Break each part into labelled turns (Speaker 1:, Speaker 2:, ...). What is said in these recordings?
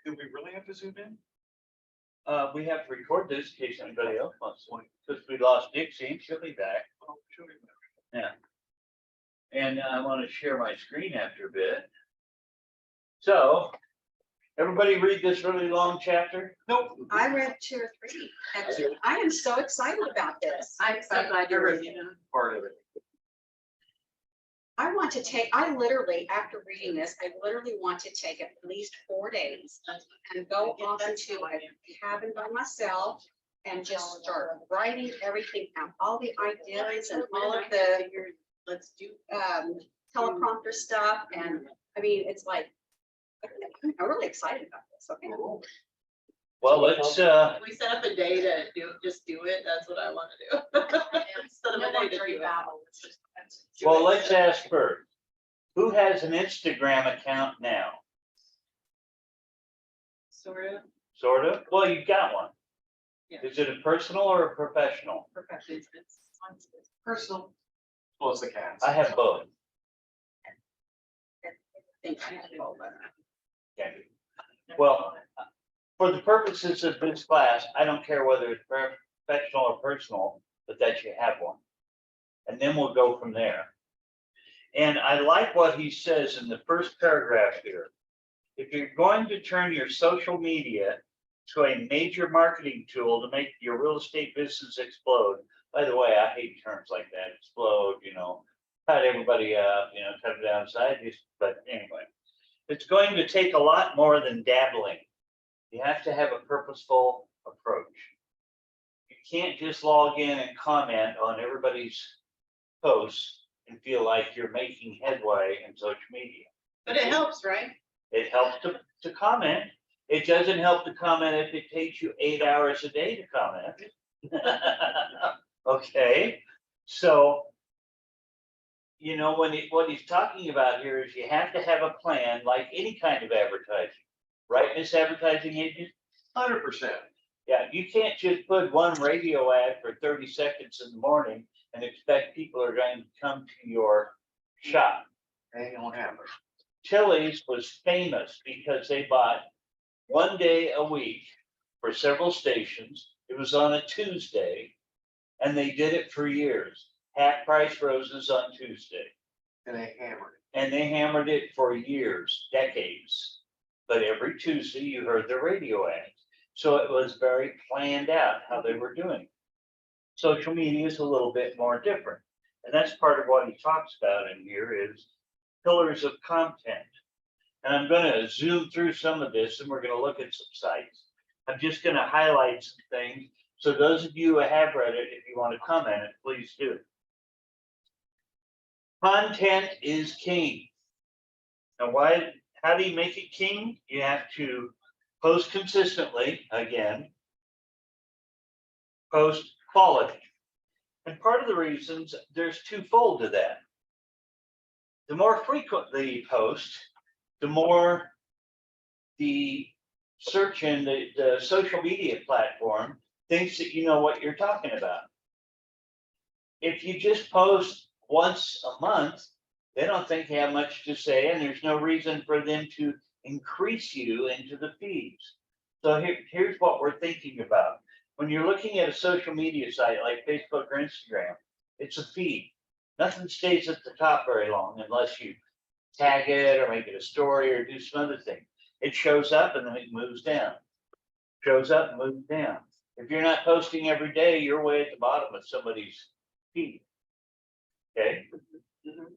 Speaker 1: Do we really have to zoom in?
Speaker 2: We have to record this in case anybody else wants to, because we lost Dixie, she'll be back.
Speaker 1: Oh, show me that.
Speaker 2: Yeah. And I want to share my screen after a bit. So, everybody read this really long chapter?
Speaker 1: Nope.
Speaker 3: I read 2 or 3. Actually, I am so excited about this.
Speaker 4: I'm so glad you're reading it.
Speaker 1: Part of it.
Speaker 3: I literally, after reading this, I literally want to take at least 4 days and go off into a cabin by myself and just start writing everything out, all the ideas and all of the
Speaker 4: Let's do.
Speaker 3: teleprompter stuff. And I mean, it's like, I'm really excited about this. Okay.
Speaker 2: Well, let's,
Speaker 4: We set up a day to just do it. That's what I want to do. Set up a day to do it.
Speaker 2: well, let's ask first. Who has an Instagram account now?
Speaker 4: Sort of
Speaker 2: Sort of? Well, you've got one.
Speaker 4: Yeah.
Speaker 2: Is it a personal or a professional?
Speaker 4: professional. It's
Speaker 1: Personal. Well, it's the cats.
Speaker 2: I have both.
Speaker 4: Thank you.
Speaker 2: Okay. Well, for the purposes of this class, I don't care whether it's professional or personal, but that you have one. And then we'll go from there. And I like what he says in the first paragraph here. If you're going to turn your social media to a major marketing tool to make your real estate business explode, by the way, I hate terms like that, explode, cut everybody up, cut it downside, but anyway. It's going to take a lot more than dabbling. You have to have a purposeful approach. You can't just log in and comment on everybody's posts and feel like you're making headway in social media.
Speaker 4: But it helps, right?
Speaker 2: It helps to comment. It doesn't help to comment if it takes you 8 hours a day to comment. Okay, so what he's talking about here is you have to have a plan, like any kind of advertising, right, Miss Advertising Agent?
Speaker 1: 100%.
Speaker 2: Yeah, you can't just put one radio ad for 30 seconds in the morning and expect people are going to come to your shop.
Speaker 1: Ain't gonna happen.
Speaker 2: Chili's was famous because they bought 1 day a week for several stations. It was on a Tuesday, and they did it for years. Half price roses on Tuesday.
Speaker 1: And they hammered
Speaker 2: And they hammered it for years, decades. But every Tuesday you heard the radio ads. So it was very planned out how they were doing. Social media is a little bit more different. And that's part of what he talks about in here is pillars of content. And I'm going to zoom through some of this and we're going to look at some sites. I'm just going to highlight some things. So those of you who have read it, if you want to comment it, please do. Content is king. Now, how do you make it king? You have to post consistently, again, post quality. And part of the reasons, there's twofold to that. The more frequently you post, the more the search in the social media platform thinks that you know what you're talking about. If you just post once a month, they don't think you have much to say, and there's no reason for them to increase you into the feeds. So here's what we're thinking about. When you're looking at a social media site like Facebook or Instagram, it's a feed. Nothing stays at the top very long unless you tag it or make it a story or do some other thing. It shows up and then it moves down. Shows up and moves down. If you're not posting every day, you're way at the bottom of somebody's feed. Okay?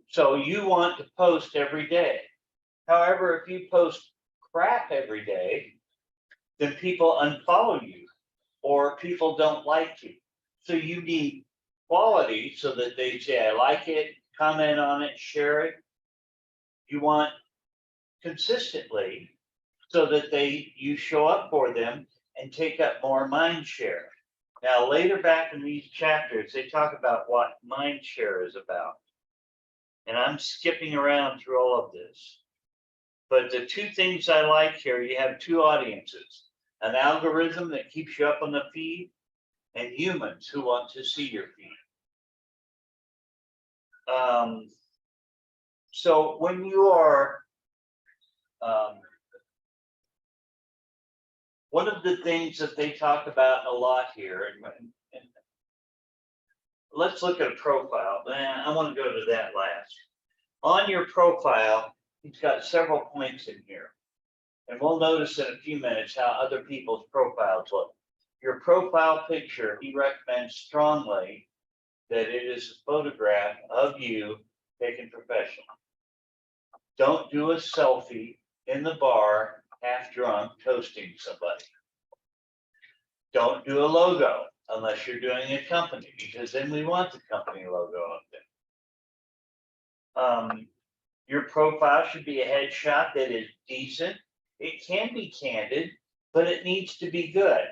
Speaker 2: So you want to post every day. However, if you post crap every day, then people unfollow you or people don't like you. So you need quality so that they say, I like it, comment on it, share it. You want consistently so that you show up for them and take up more mind share. Now, later back in these chapters, they talk about what mind share is about. And I'm skipping around through all of this. But the two things I like here, you have two audiences, an algorithm that keeps you up on the feed and humans who want to see your feed. So when you are One of the things that they talk about a lot here, and let's look at a profile. I want to go to that last. On your profile, he's got several points in here. And we'll notice in a few minutes how other people's profiles look. Your profile picture, he recommends strongly that it is a photograph of you taken professionally. Don't do a selfie in the bar, half drunk, toasting somebody. Don't do a logo unless you're doing a company, because then we want the company logo up there. Your profile should be a headshot that is decent. It can be candid, but it needs to be good.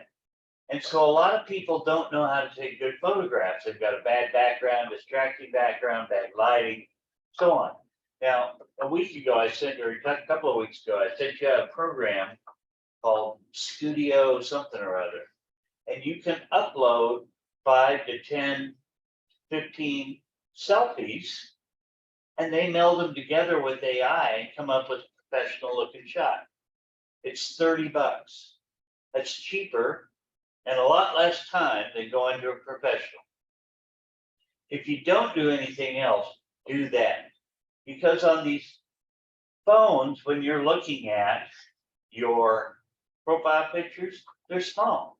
Speaker 2: And so a lot of people don't know how to take good photographs. They've got a bad background, distracting background, bad lighting, so on. Now, a week ago, or a couple of weeks ago, I sent you a program called Studio something or other. And you can upload 5 to 10, 15 selfies, and they meld them together with AI and come up with a professional looking shot. It's $30. That's cheaper and a lot less time than going to a professional. If you don't do anything else, do that. Because on these phones, when you're looking at your profile pictures, they're small.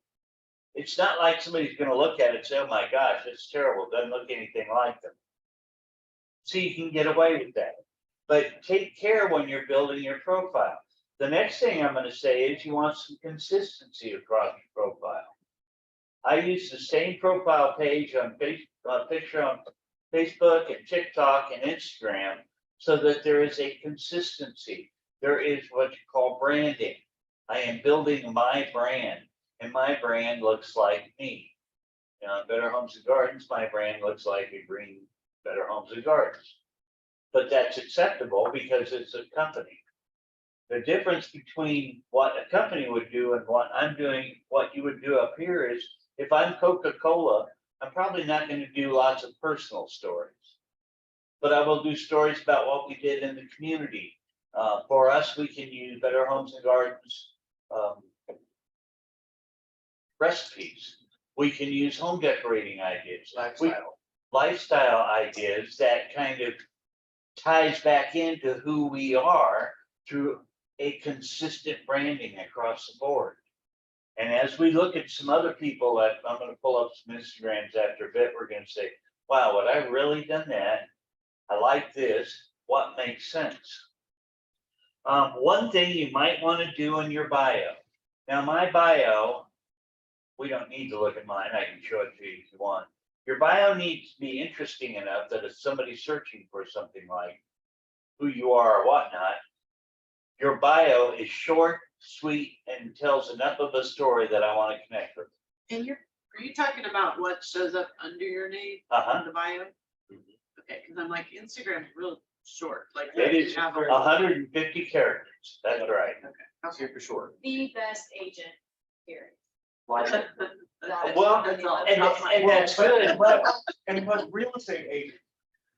Speaker 2: It's not like somebody's going to look at it and say, oh my gosh, that's terrible. It doesn't look anything like them. So you can get away with that. But take care when you're building your profile. The next thing I'm going to say is you want some consistency across your profile. I use the same profile page on picture on Facebook and TikTok and Instagram so that there is a consistency. There is what you call branding. I am building my brand, and my brand looks like me. Now, Better Homes and Gardens, my brand looks like a green Better Homes and Gardens. But that's acceptable because it's a company. The difference between what a company would do and what I'm doing, what you would do up here is, if I'm Coca-Cola, I'm probably not going to do lots of personal stories. But I will do stories about what we did in the community. For us, we can use Better Homes and Gardens recipes. We can use home decorating ideas. Lifestyle ideas that kind of ties back into who we are through a consistent branding across the board. And as we look at some other people that I'm going to pull up some Instagrams after a bit, we're going to say, wow, would I really done that? I like this. What makes sense? One thing you might want to do in your bio. Now, my bio, we don't need to look at mine. I can show it to you if you want. Your bio needs to be interesting enough that if somebody's searching for something like who you are or whatnot, your bio is short, sweet, and tells enough of a story that I want to connect with.
Speaker 4: And are you talking about what shows up under your name
Speaker 2: Uh-huh.
Speaker 4: in the bio? Okay, because I'm like, Instagram's real short, like.
Speaker 2: It is
Speaker 4: you have a-
Speaker 2: 150 characters. That's right.
Speaker 1: Super short.
Speaker 5: The best agent here.
Speaker 1: Well,
Speaker 4: That's all.
Speaker 2: and that's good.
Speaker 1: and but real estate agent,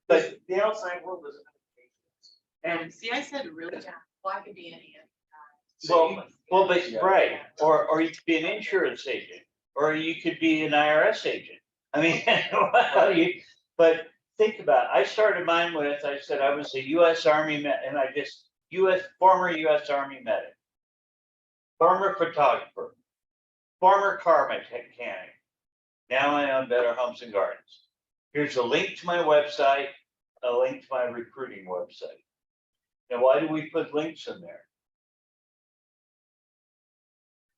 Speaker 2: But
Speaker 1: the outside world doesn't have agents.
Speaker 4: See, I said really.
Speaker 5: Yeah, well, I could be any of
Speaker 2: well, but right, or you could be an insurance agent, or you could be an IRS agent. I mean, but think about it. I started mine with, I said I was a U.S. Army and former U.S. Army medic, former photographer, former car mechanic. Now I own Better Homes and Gardens. Here's a link to my website, a link to my recruiting website. Now, why do we put links in there?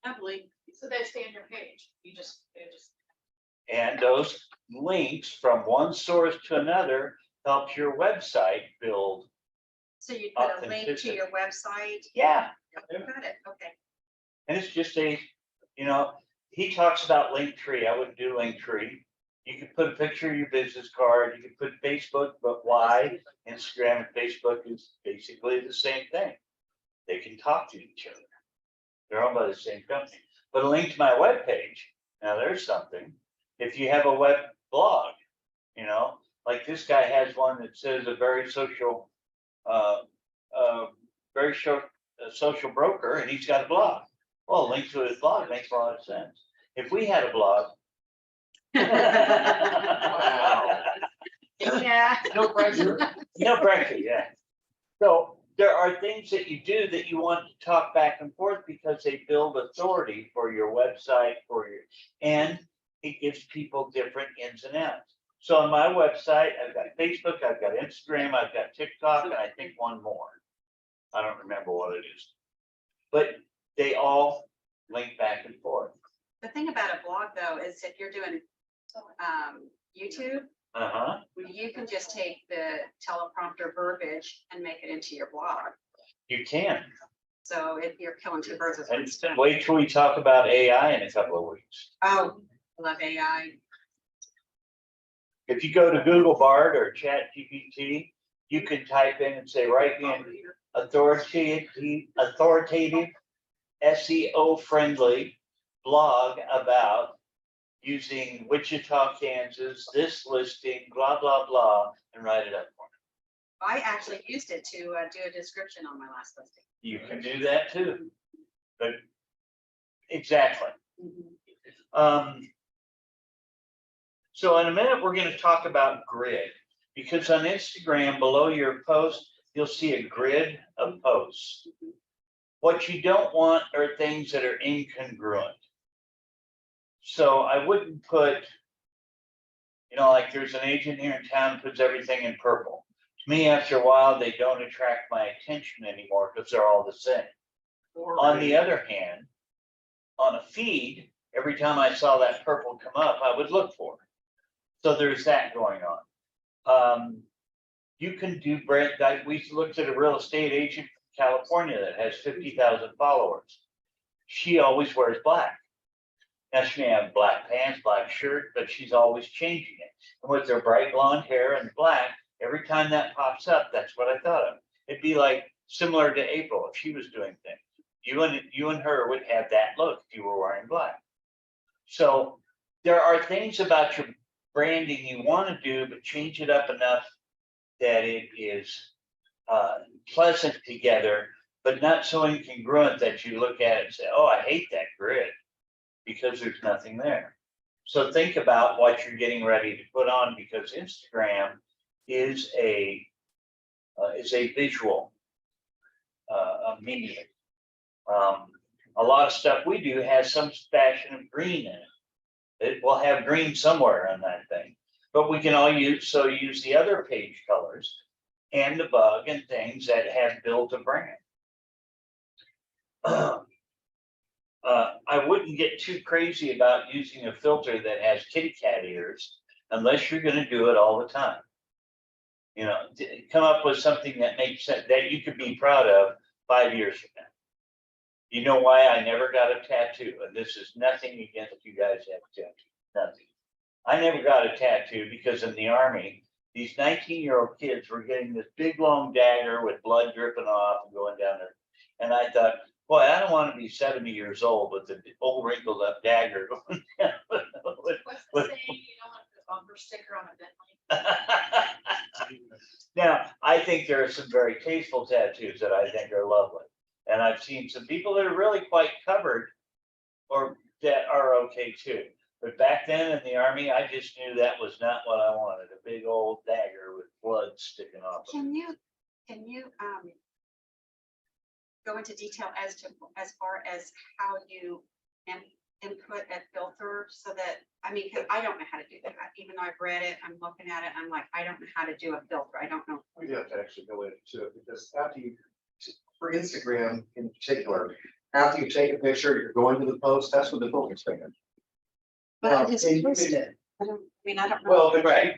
Speaker 4: Happily.
Speaker 5: So they stay on your page. They just.
Speaker 2: And those links from one source to another helps your website build.
Speaker 3: So you put a link to your website?
Speaker 2: Yeah.
Speaker 3: Got it, okay.
Speaker 2: And it's just he talks about Linktree. I wouldn't do Linktree. You could put a picture of your business card. You could put Facebook, but why? Instagram and Facebook is basically the same thing. They can talk to each other. They're owned by the same company. But a link to my webpage. Now there's something. If you have a web blog, like this guy has one that says a very social, a social broker and he's got a blog. Well, a link to his blog makes a lot of sense. If we had a blog.
Speaker 1: Wow.
Speaker 3: Yeah.
Speaker 1: No pressure.
Speaker 2: No pressure, yeah. So there are things that you do that you want to talk back and forth because they build authority for your website, and it gives people different ins and outs. So on my website, I've got Facebook, I've got Instagram, I've got TikTok, and I think one more. I don't remember what it is. But they all link back and forth.
Speaker 3: The thing about a blog though, is if you're doing, YouTube,
Speaker 2: Uh-huh.
Speaker 3: you can just take the teleprompter verbiage and make it into your blog.
Speaker 2: You can.
Speaker 3: So if you're killing two birds with one
Speaker 2: And
Speaker 3: stone.
Speaker 2: wait till we talk about AI in a couple of weeks.
Speaker 3: Oh, I love AI.
Speaker 2: If you go to Google Bard or Chat GPT, you can type in and say, write me an authoritative, SEO friendly blog about using Wichita, Kansas, this listing, blah, blah, blah, and write it up for
Speaker 3: I actually used it to do a description on my last listing.
Speaker 2: me. You can do that too. But exactly. So in a minute, we're going to talk about grid, because on Instagram, below your post, you'll see a grid of posts. What you don't want are things that are incongruent. So I wouldn't put, like there's an agent here in town who puts everything in purple. To me, after a while, they don't attract my attention anymore because they're all the same. On the other hand, on a feed, every time I saw that purple come up, I would look for it. So there's that going on. You can do brand, we looked at a real estate agent from California that has 50,000 followers. She always wears black. Now she may have black pants, black shirt, but she's always changing it. And with her bright blonde hair and black, every time that pops up, that's what I thought of. It'd be like similar to April if she was doing things. You and her would have that look if you were wearing black. So there are things about your branding you want to do, but change it up enough that it is pleasant together, but not so incongruent that you look at it and say, oh, I hate that grid, because there's nothing there. So think about what you're getting ready to put on, because Instagram is a visual medium. A lot of stuff we do has some fashion of green in it. It will have green somewhere on that thing, but we can all use the other page colors and the bug and things that have built a brand. I wouldn't get too crazy about using a filter that has kitty cat ears unless you're going to do it all the time. Come up with something that makes sense, that you could be proud of 5 years from now. You know why I never got a tattoo? And this is nothing against you guys have tattoos, nothing. I never got a tattoo because in the Army, these 19-year-old kids were getting this big long dagger with blood dripping off and going down there. And I thought, boy, I don't want to be 70 years old with the old wrinkled up dagger going down.
Speaker 5: What's the saying, you don't want the bumper sticker on a Bentley?
Speaker 2: Now, I think there are some very tasteful tattoos that I think are lovely. And I've seen some people that are really quite covered or that are okay too. But back then in the Army, I just knew that was not what I wanted, a big old dagger with blood sticking off of it.
Speaker 3: Can you go into detail as far as how you input a filter so that, because I don't know how to do that. Even though I've read it, I'm looking at it, I'm like, I don't know how to do a filter. I don't know.
Speaker 1: We have to actually go into it, because after you, for Instagram in particular, after you take a picture, you're going to the post, that's what the filter's saying.
Speaker 3: But I just
Speaker 1: and you
Speaker 3: post
Speaker 1: can-
Speaker 3: it. I don't know.
Speaker 1: Well, but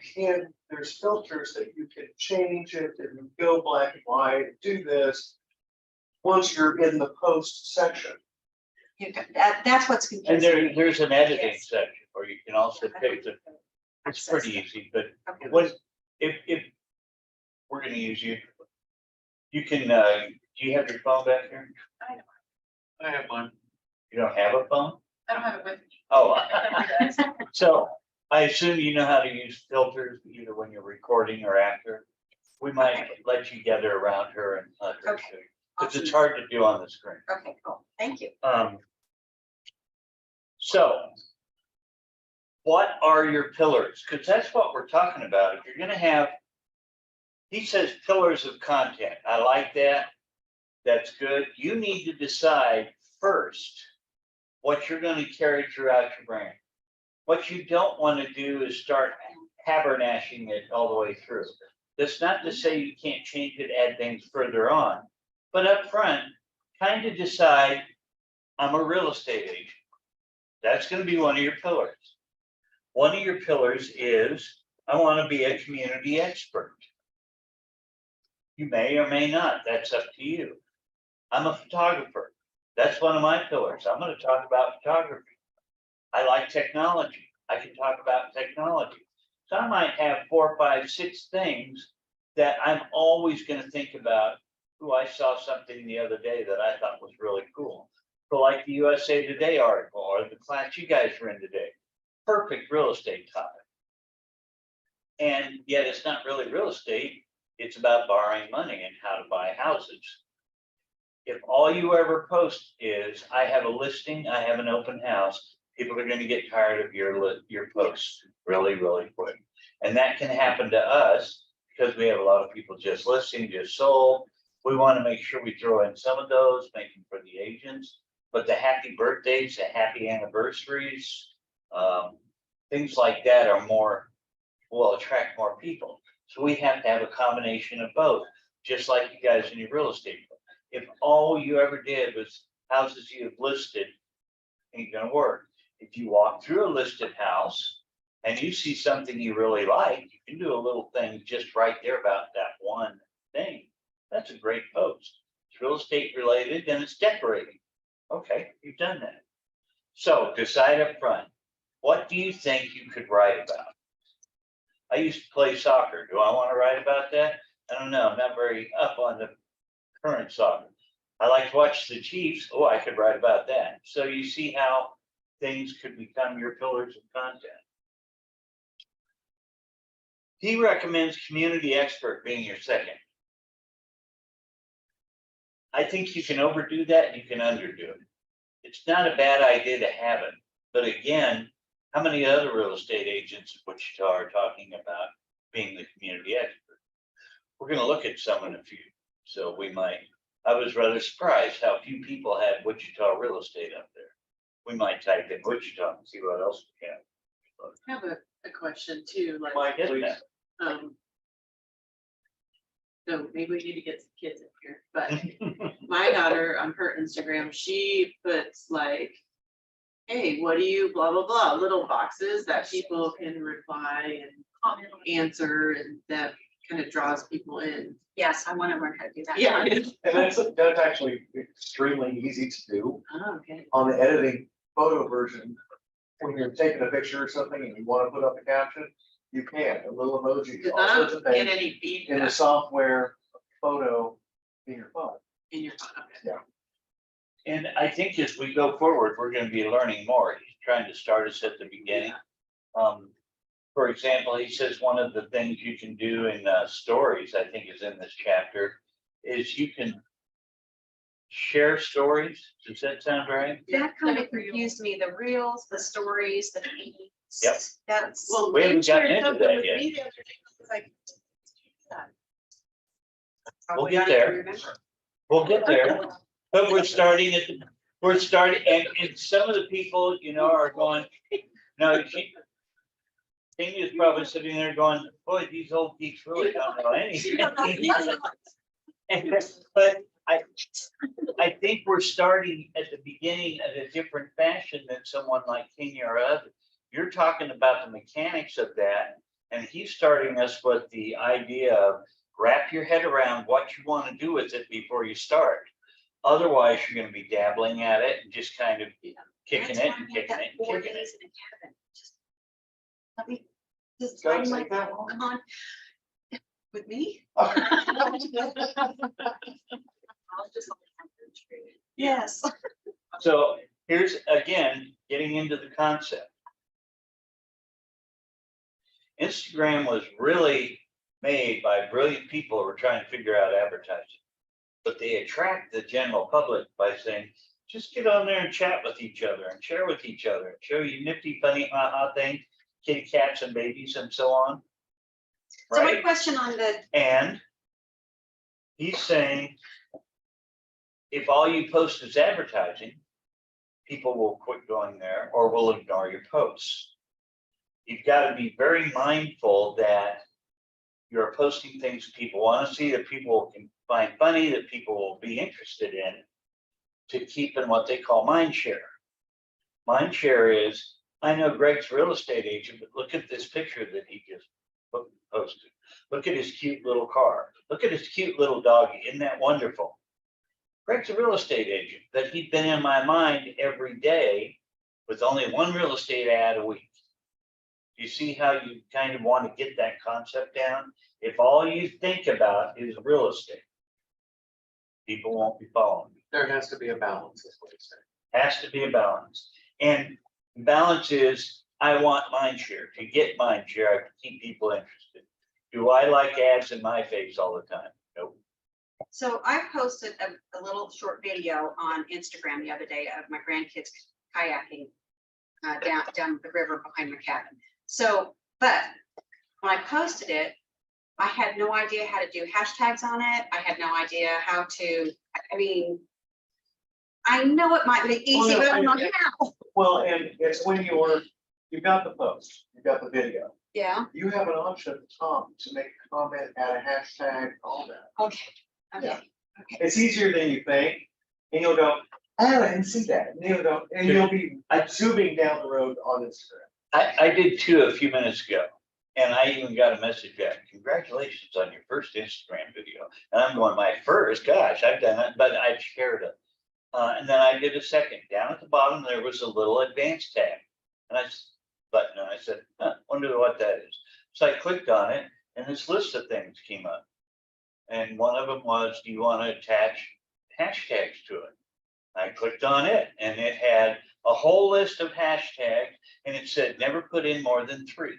Speaker 1: there's filters that you can change it and go black and white, do this. Once you're in the post section.
Speaker 3: That's what's
Speaker 2: And
Speaker 3: confusing.
Speaker 2: there's an editing
Speaker 3: Yes.
Speaker 2: section where you can also pick the, it's pretty easy, but
Speaker 3: Okay.
Speaker 2: what, if we're gonna use you, you can, do you have your phone back here?
Speaker 1: I have one.
Speaker 2: You don't have a phone?
Speaker 5: I don't have it with me.
Speaker 2: Oh,
Speaker 5: Everybody does.
Speaker 2: so I assume you know how to use filters either when you're recording or after. We might let you gather around her and let her
Speaker 3: Okay.
Speaker 2: show you. because it's
Speaker 3: options.
Speaker 2: hard to do on the screen.
Speaker 3: Okay, cool. Thank you.
Speaker 2: So. What are your pillars? Because that's what we're talking about. If you're gonna have. He says pillars of content. I like that. That's good. You need to decide first what you're gonna carry throughout your brand. What you don't want to do is start haberdashing it all the way through. That's not to say you can't change it, add things further on, but up front, kind of decide, I'm a real estate agent. That's going to be one of your pillars. One of your pillars is, I want to be a community expert. You may or may not, that's up to you. I'm a photographer. That's one of my pillars. I'm going to talk about photography. I like technology. I can talk about technology. So I might have 4, 5, 6 things that I'm always going to think about. Ooh, I saw something the other day that I thought was really cool. So like the USA Today article or the class you guys were in today. Perfect real estate topic. And yet it's not really real estate. It's about borrowing money and how to buy houses. If all you ever post is, I have a listing, I have an open house, people are going to get tired of your posts really, really quick. And that can happen to us because we have a lot of people just listing, just sold. We want to make sure we throw in some of those, make them for the agents. But the happy birthdays, the happy anniversaries, things like that are more, will attract more people. So we have to have a combination of both, just like you guys in your real estate. If all you ever did was houses you have listed, ain't gonna work. If you walk through a listed house and you see something you really like, you can do a little thing just right there about that one thing. That's a great post. It's real estate related and it's decorating. Okay, you've done that. So decide up front, what do you think you could write about? I used to play soccer. Do I want to write about that? I don't know. I'm not very up on the current soccer. I like to watch the Chiefs. Oh, I could write about that. So you see how things could become your pillars of content. He recommends community expert being your second. I think you can overdo that and you can underdo it. It's not a bad idea to have it. But again, how many other real estate agents in Wichita are talking about being the community expert? We're going to look at some in a few. So we might, I was rather surprised how few people had Wichita real estate up there. We might type in Wichita and see what else we have.
Speaker 4: I have a question too, like,
Speaker 1: Mike, please.
Speaker 4: so maybe we need to get some kids in here, but my daughter on her Instagram, she puts like, hey, what do you blah, blah, blah, little boxes that people can reply and answer, and that kind of draws people in.
Speaker 3: Yes, I want to learn how to do that.
Speaker 4: Yeah.
Speaker 1: And that's actually extremely easy to do
Speaker 4: Oh, okay.
Speaker 1: on the editing photo version. When you're taking a picture or something and you want to put up a caption, you can, a little emoji,
Speaker 4: Because
Speaker 1: all
Speaker 4: I
Speaker 1: sorts of
Speaker 4: don't get
Speaker 1: things
Speaker 4: any
Speaker 1: in the
Speaker 4: feedback
Speaker 1: software photo in your phone.
Speaker 4: in your phone. Okay.
Speaker 2: And I think as we go forward, we're going to be learning more. He's trying to start us at the beginning. For example, he says one of the things you can do in stories, I think is in this chapter, is you can share stories. Does that sound right?
Speaker 3: That kind of confused me, the reels, the stories, the feeds.
Speaker 2: Yep.
Speaker 3: That's.
Speaker 4: Well,
Speaker 2: We haven't
Speaker 4: they shared
Speaker 2: gotten into
Speaker 4: something
Speaker 2: that
Speaker 4: with
Speaker 2: yet.
Speaker 4: me the other day, I was like,
Speaker 2: We'll
Speaker 3: probably
Speaker 2: get
Speaker 3: not
Speaker 2: there.
Speaker 3: even remember.
Speaker 2: We'll get there. But we're starting and some of the people, you know, are going, no, Amy is probably sitting there going, boy, these old geeks really don't know anything. But I think we're starting at the beginning at a different fashion than someone like Kenya or others. You're talking about the mechanics of that, and he's starting us with the idea of wrap your head around what you want to do with it before you start. Otherwise, you're going to be dabbling at it and just kind of kicking
Speaker 3: That's
Speaker 2: it
Speaker 3: why I
Speaker 2: and
Speaker 3: need
Speaker 2: kicking
Speaker 3: that
Speaker 2: it and
Speaker 3: 4
Speaker 2: kicking it.
Speaker 3: days in a cabin. Just let me just
Speaker 1: Gotta
Speaker 3: find my,
Speaker 1: take that long.
Speaker 3: come on. With me?
Speaker 5: I'll just.
Speaker 3: Yes.
Speaker 2: So here's, again, getting into the concept. Instagram was really made by brilliant people who were trying to figure out advertising. But they attract the general public by saying, just get on there and chat with each other and share with each other, and show you nifty, funny, haha things, kitty cats and babies and so on.
Speaker 3: So my
Speaker 2: Right?
Speaker 3: question on the,
Speaker 2: And he's saying, if all you post is advertising, people will quit going there or will ignore your posts. You've got to be very mindful that you're posting things people want to see, that people can find funny, that people will be interested in, to keep in what they call mind share. Mind share is, I know Greg's a real estate agent, but look at this picture that he just posted. Look at his cute little car. Look at his cute little doggy. Isn't that wonderful? Greg's a real estate agent, but he'd been in my mind every day with only one real estate ad a week. You see how you kind of want to get that concept down? If all you think about is real estate, people won't be following you.
Speaker 1: There has to be a balance, is what he's saying.
Speaker 2: Has to be a balance. And balance is, I want mind share. To get mind share, I have to keep people interested. Do I like ads in my face all the time? Nope.
Speaker 3: so I posted a little short video on Instagram the other day of my grandkids kayaking down the river behind my cabin. So, but when I posted it, I had no idea how to do hashtags on it. I had no idea how to, I mean, I know it might be easy, but I don't know how.
Speaker 1: Well, and it's when you've got the post, you've got the video,
Speaker 3: Yeah,
Speaker 1: you have an option at the top to make a comment, add a hashtag, all that.
Speaker 3: okay, okay,
Speaker 1: Yeah.
Speaker 3: okay.
Speaker 1: It's easier than you think, and you'll go, oh, I didn't see that, and you'll go, and you'll be zooming down the road on Instagram.
Speaker 2: I did two a few minutes ago, and I even got a message back. Congratulations on your first Instagram video. And I'm going, my first, gosh, I've done it, but I've shared it. And then I did a second. Down at the bottom, there was a little advanced tab. And I said, wonder what that is. So I clicked on it, and this list of things came up. And one of them was, do you want to attach hashtags to it? I clicked on it, and it had a whole list of hashtags, and it said never put in more than 3.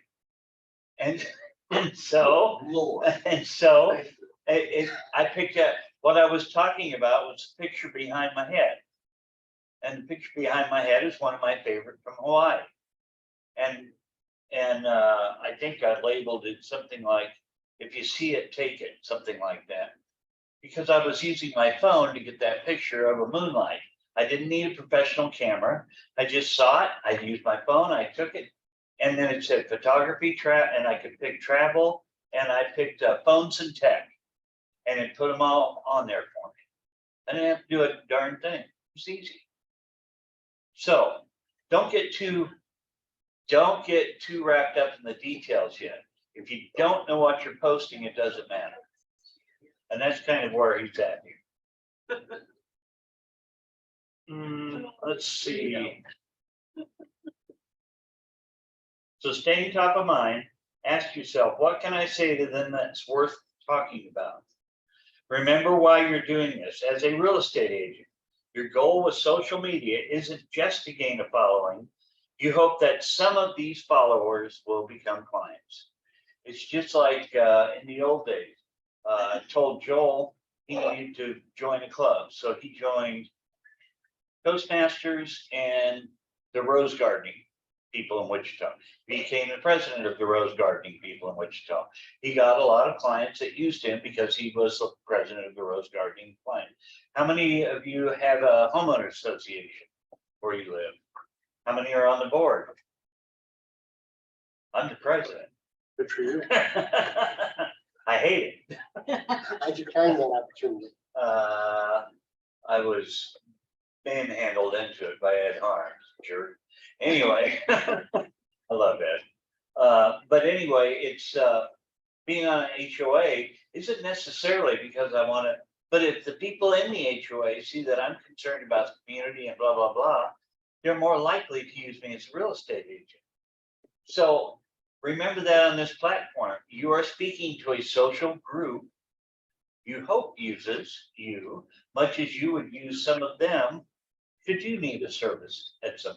Speaker 2: And so
Speaker 1: Lord.
Speaker 2: I picked up what I was talking about was the picture behind my head. And the picture behind my head is one of my favorite from Hawaii. And I think I labeled it something like, if you see it, take it, something like that. Because I was using my phone to get that picture of a moonlight. I didn't need a professional camera. I just saw it. I used my phone. I took it. And then it said photography, and I could pick travel. And I picked phones and tech. And it put them all on there for me. I didn't have to do a darn thing. It was easy. So don't get too wrapped up in the details yet. If you don't know what you're posting, it doesn't matter. And that's kind of where he's at here. Let's see. So staying top of mind, ask yourself, what can I say to them that's worth talking about? Remember why you're doing this. As a real estate agent, your goal with social media isn't just to gain a following. You hope that some of these followers will become clients. It's just like in the old days. I told Joel he needed to join a club. So he joined Toastmasters and the Rose Gardening people in Wichita. He became the president of the Rose Gardening people in Wichita. He got a lot of clients that used him because he was the president of the Rose Gardening client. How many of you have a homeowner association where you live? How many are on the board? I'm the president.
Speaker 6: Good for you.
Speaker 2: I hate it.
Speaker 6: How'd you find that opportunity?
Speaker 2: I was manhandled into it by Ed Harms, jerk. Anyway, I love Ed. But anyway, it's being on an HOA isn't necessarily because I want to, but if the people in the HOA see that I'm concerned about the community and blah, blah, blah, they're more likely to use me as a real estate agent. So remember that on this platform, you are speaking to a social group you hope uses you much as you would use some of them should you need a service at some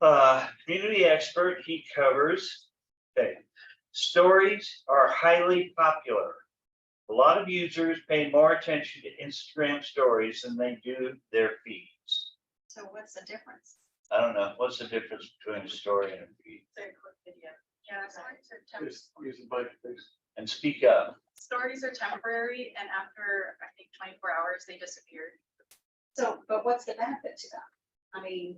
Speaker 2: time. Community expert, he covers, okay, stories are highly popular. A lot of users pay more attention to Instagram stories than they do their feeds.
Speaker 3: So what's the difference?
Speaker 2: I don't know, what's the difference between a story and a feed?
Speaker 5: It's a quick video. Yeah, stories are temporary.
Speaker 1: Just use the bike, please.
Speaker 2: And speak up.
Speaker 5: Stories are temporary and after, I think, 24 hours, they disappear.
Speaker 3: So, but what's the benefit to them? I mean,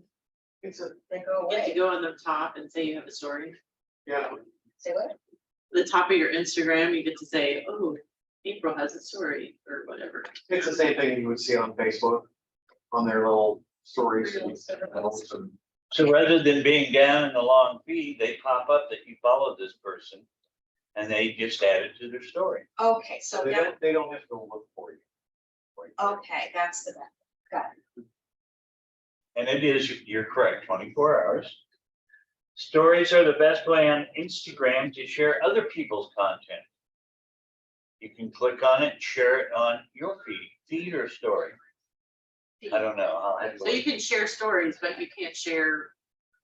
Speaker 1: It's a,
Speaker 3: they go
Speaker 4: You get to
Speaker 3: away.
Speaker 4: go on the top and say you have a story.
Speaker 1: yeah,
Speaker 3: Say what?
Speaker 4: The top of your Instagram, you get to say, oh, April has a story or whatever.
Speaker 1: it's the same thing you would see on Facebook, on their little stories. and medals and-
Speaker 2: So rather than being down in the long feed, they pop up that you follow this person. And they just add it to their story.
Speaker 3: Okay, so
Speaker 1: They
Speaker 3: now,
Speaker 1: don't, they don't have to go look for you.
Speaker 3: okay, that's the benefit. Got it.
Speaker 2: And it is, you're correct, 24 hours. Stories are the best way on Instagram to share other people's content. You can click on it, share it on your feed or story. I don't know.
Speaker 4: So you can share stories, but you can't share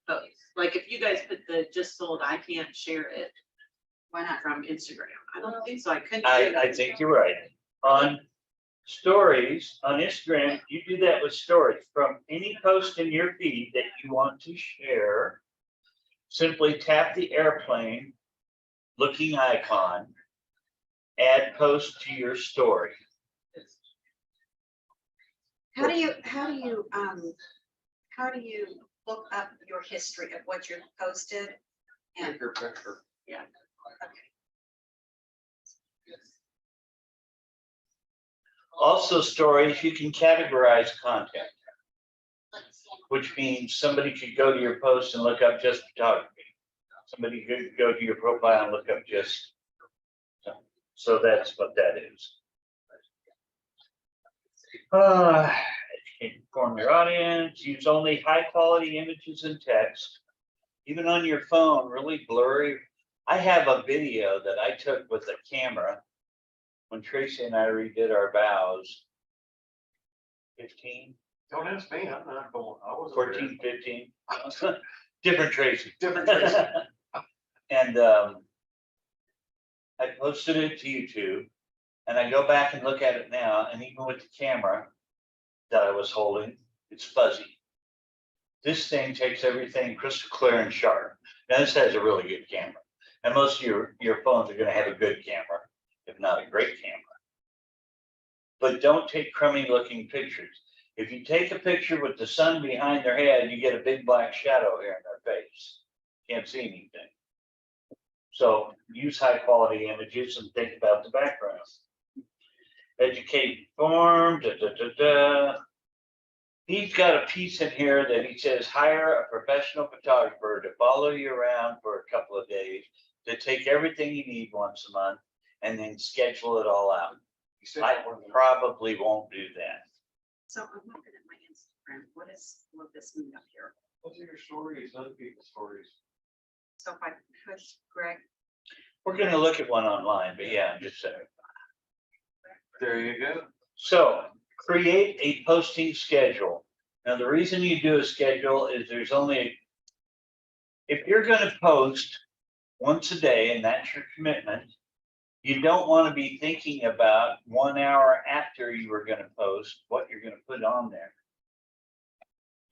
Speaker 4: those. Like if you guys put the just sold, I can't share it
Speaker 3: Why not?
Speaker 4: from Instagram. I don't think so. I couldn't. do
Speaker 2: I
Speaker 4: that.
Speaker 2: think you're right. On stories, on Instagram, you do that with stories from any post in your feed that you want to share. Simply tap the airplane looking icon, add post to your story.
Speaker 3: How do you look up your history of what you've posted? And,
Speaker 1: Your picture.
Speaker 3: okay,
Speaker 2: Also, stories, you can categorize content, which means somebody could go to your post and look up just photography. Somebody could go to your profile and look up just. So that's what that is. Inform your audience, use only high quality images and text. Even on your phone, really blurry. I have a video that I took with a camera when Tracy and I redid our vows. 15,
Speaker 1: Don't ask me, I'm not going, I was.
Speaker 2: 14, 15. Different Tracy.
Speaker 1: Different Tracy.
Speaker 2: And I posted it to YouTube and I go back and look at it now, and even with the camera that I was holding, it's fuzzy. This thing takes everything crystal clear and sharp. Now this has a really good camera, and most of your phones are going to have a good camera, if not a great camera. But don't take crummy looking pictures. If you take a picture with the sun behind their head, you get a big black shadow here in their face. Can't see anything. So use high quality images and think about the background. Educate, inform, He's got a piece in here that he says, hire a professional photographer to follow you around for a couple of days, to take everything you need once a month, and then schedule it all out. I probably won't do that.
Speaker 3: so I'm looking at my Instagram. What this mean up here?
Speaker 1: Those are your stories, other people's stories.
Speaker 3: So if I push Greg,
Speaker 2: We're gonna look at one online, but yeah, I'm just saying.
Speaker 1: There you go.
Speaker 2: So create a posting schedule. Now, the reason you do a schedule is there's only, if you're gonna post once a day and that's your commitment, you don't want to be thinking about 1 hour after you were gonna post what you're gonna put on there.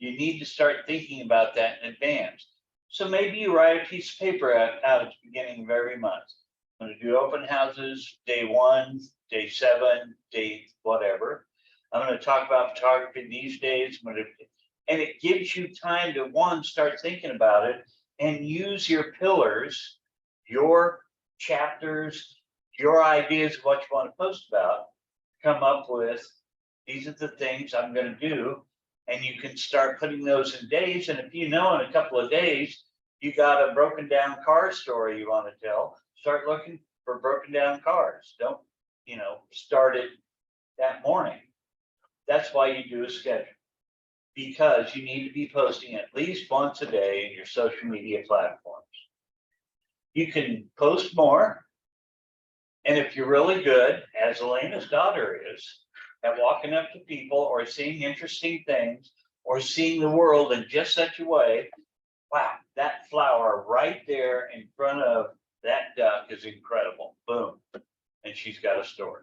Speaker 2: You need to start thinking about that in advance. So maybe you write a piece of paper out at the beginning of every month. I'm gonna do open houses, day 1, day 7, day whatever. I'm gonna talk about photography these days, and it gives you time to, one, start thinking about it and use your pillars, your chapters, your ideas of what you want to post about, come up with, these are the things I'm gonna do. And you can start putting those in days. And if you know in a couple of days, you got a broken down car story you want to tell, start looking for broken down cars. Don't, start it that morning. That's why you do a schedule. Because you need to be posting at least once a day in your social media platforms. You can post more. And if you're really good, as Elena's daughter is, at walking up to people or seeing interesting things or seeing the world in just such a way, wow, that flower right there in front of that duck is incredible. Boom. and she's got a story.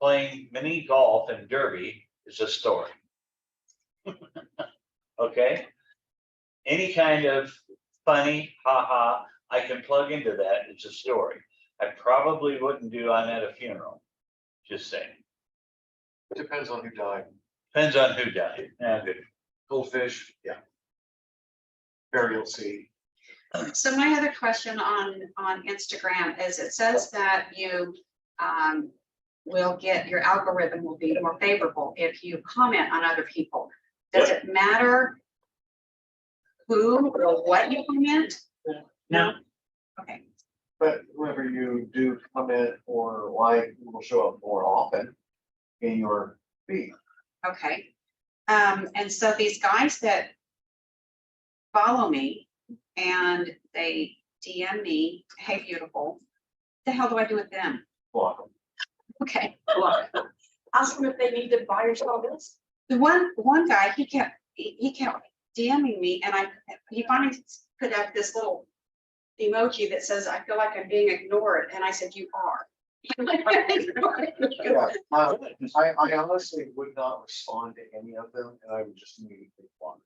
Speaker 2: Playing mini golf and derby is a story. Okay? Any kind of funny, haha, I can plug into that, it's a story. I probably wouldn't do I'm at a funeral, just saying.
Speaker 6: It depends on who died.
Speaker 2: Depends on who died. Yeah, good.
Speaker 6: Goldfish, yeah. Burial seed.
Speaker 3: So my other question on Instagram is, it says that you will get, your algorithm will be more favorable if you comment on other people. Does it matter who or what you comment?
Speaker 2: No.
Speaker 3: Okay,
Speaker 6: But whoever you do comment or like will show up more often in your feed.
Speaker 3: okay. And so these guys that follow me and they DM me, hey, beautiful, the hell do I do with them?
Speaker 6: Block them.
Speaker 3: Okay.
Speaker 5: Ask them if they need to buy or sell this.
Speaker 3: The one guy, he kept DMing me, and he finally put up this little emoji that says, I feel like I'm being ignored, and I said, you are.
Speaker 6: Yeah, I honestly would not respond to any of them and I would just immediately block.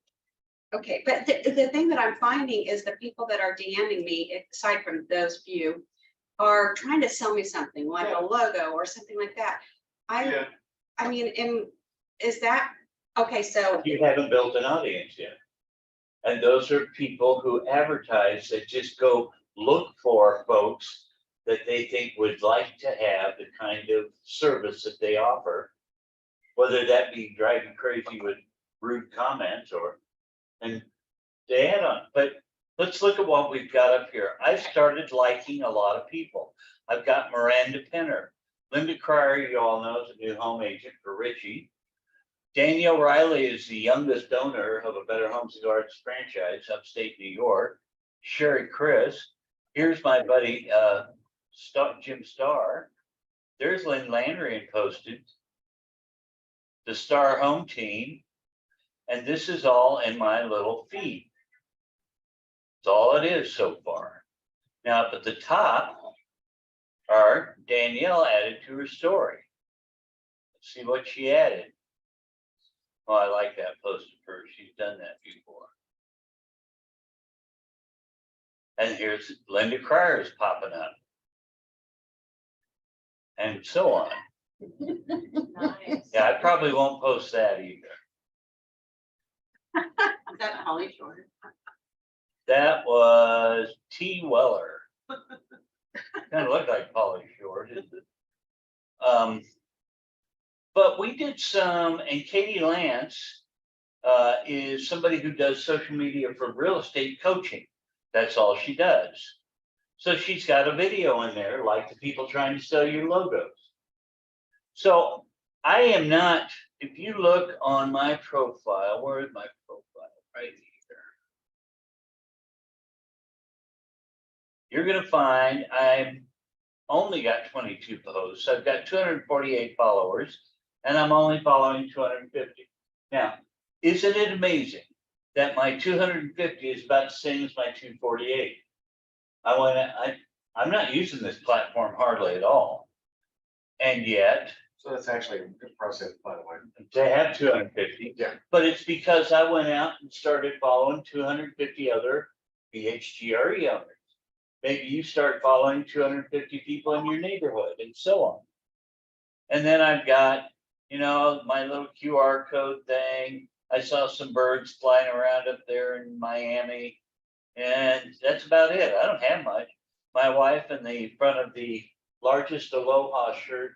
Speaker 3: Okay, but the thing that I'm finding is the people that are DMing me, aside from those few, are trying to sell me something like a logo or something like that. I mean, is that, okay, so,
Speaker 2: You haven't built an audience yet. And those are people who advertise that just go look for folks that they think would like to have the kind of service that they offer. Whether that be driving crazy with rude comments or, and they add on, but let's look at what we've got up here. I've started liking a lot of people. I've got Miranda Penner. Linda Cryer, you all know, is a new home agent for Richie. Danielle Riley is the youngest owner of a Better Homes and Gardens franchise, upstate New York. Sherry Chris. Here's my buddy, Jim Starr. There's Lynn Landry posted. The Star Home Team. And this is all in my little feed. That's all it is so far. Now up at the top are Danielle added to her story. Let's see what she added. Oh, I like that post of hers. She's done that before. And here's Linda Cryer popping up. And so on.
Speaker 5: Nice.
Speaker 2: Yeah, I probably won't post that either.
Speaker 4: Is that Holly Shore?
Speaker 2: That was T. Weller. Kind of looked like Polly Shore, didn't it? But we did some, and Katie Lance is somebody who does social media for real estate coaching. That's all she does. So she's got a video in there, like the people trying to sell you logos. So I am not, if you look on my profile, where is my profile? Right here. You're gonna find I've only got 22 posts. I've got 248 followers, and I'm only following 250. Now, isn't it amazing that my 250 is about the same as my 248? I'm not using this platform hardly at all. And yet,
Speaker 6: So that's actually impressive, by the way.
Speaker 2: they have 250.
Speaker 6: Yeah.
Speaker 2: But it's because I went out and started following 250 other BHGRE owners. Maybe you start following 250 people in your neighborhood and so on. And then I've got, you know, my little QR code thing. I saw some birds flying around up there in Miami. And that's about it. I don't have much. My wife in the front of the largest Aloha shirt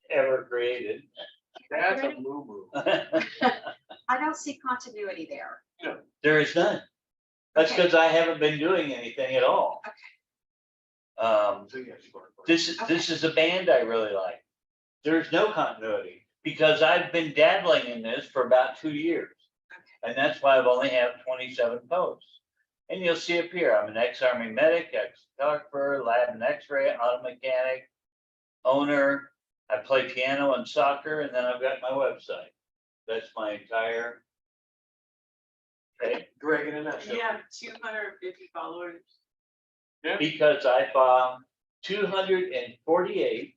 Speaker 2: ever created.
Speaker 6: That's a moo-moo.
Speaker 3: I don't see continuity there.
Speaker 2: There is none. That's
Speaker 3: Okay.
Speaker 2: because I haven't been doing anything at all.
Speaker 6: So yes, you are.
Speaker 2: This is a band I really like. There's no continuity because I've been dabbling in this for about 2 years. And that's why I've only have 27 posts. And you'll see up here, I'm an ex-Army medic, ex-photographer, lab and x-ray, auto mechanic, owner. I play piano and soccer, and then I've got my website. That's my entire. Okay,
Speaker 6: Greg, in a nutshell.
Speaker 4: You have 250 followers.
Speaker 6: Yeah.
Speaker 2: Because I found 248